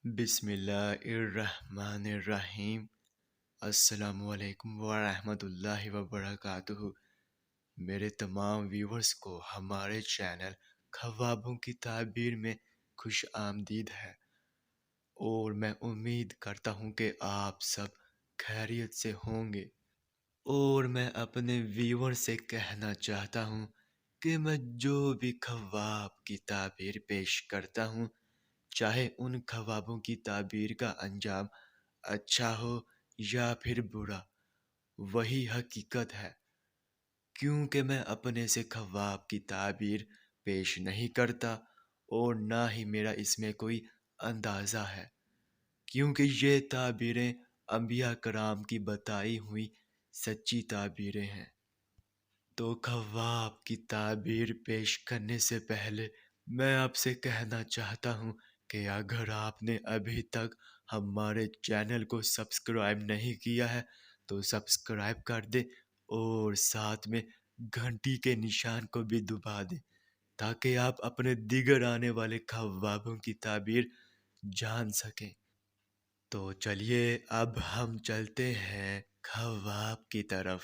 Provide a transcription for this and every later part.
بسم اللہ الرحمن الرحیم۔ السلام علیکم ورحمۃ اللہ وبرکاتہ۔ میرے تمام ویورز کو ہمارے چینل خوابوں کی تعبیر میں خوش آمدید ہے، اور میں امید کرتا ہوں کہ آپ سب خیریت سے ہوں گے۔ اور میں اپنے ویور سے کہنا چاہتا ہوں کہ میں جو بھی خواب کی تعبیر پیش کرتا ہوں، چاہے ان خوابوں کی تعبیر کا انجام اچھا ہو یا پھر برا، وہی حقیقت ہے، کیونکہ میں اپنے سے خواب کی تعبیر پیش نہیں کرتا، اور نہ ہی میرا اس میں کوئی اندازہ ہے، کیونکہ یہ تعبیریں انبیاء کرام کی بتائی ہوئی سچی تعبیریں ہیں۔ تو خواب کی تعبیر پیش کرنے سے پہلے میں آپ سے کہنا چاہتا ہوں کہ اگر آپ نے ابھی تک ہمارے چینل کو سبسکرائب نہیں کیا ہے تو سبسکرائب کر دیں، اور ساتھ میں گھنٹی کے نشان کو بھی دبا دیں، تاکہ آپ اپنے دیگر آنے والے خوابوں کی تعبیر جان سکیں۔ تو چلیے اب ہم چلتے ہیں خواب کی طرف۔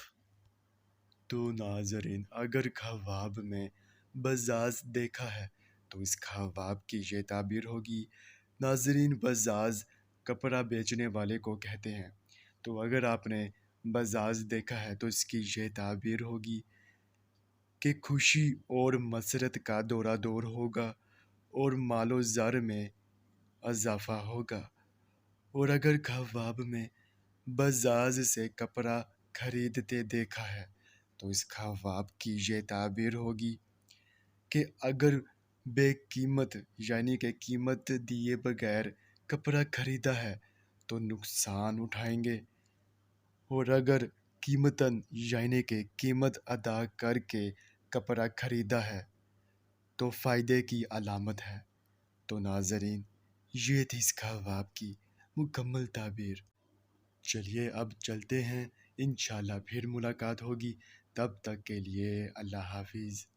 تو ناظرین، اگر خواب میں بزاز دیکھا ہے تو اس خواب کی یہ تعبیر ہوگی۔ ناظرین، بزاز کپڑا بیچنے والے کو کہتے ہیں، تو اگر آپ نے بزاز دیکھا ہے تو اس کی یہ تعبیر ہوگی کہ خوشی اور مسرت کا دورہ دور ہوگا اور مال و زر میں اضافہ ہوگا۔ اور اگر خواب میں بزاز سے کپڑا خریدتے دیکھا ہے تو اس خواب کی یہ تعبیر ہوگی کہ اگر بے قیمت یعنی کہ قیمت دیے بغیر کپڑا خریدا ہے تو نقصان اٹھائیں گے، اور اگر قیمتاً یعنی کہ قیمت ادا کر کے کپڑا خریدا ہے تو فائدے کی علامت ہے۔ تو ناظرین، یہ تھی اس خواب کی مکمل تعبیر۔ چلیے اب چلتے ہیں، انشاءاللہ پھر ملاقات ہوگی، تب تک کے لیے اللہ حافظ۔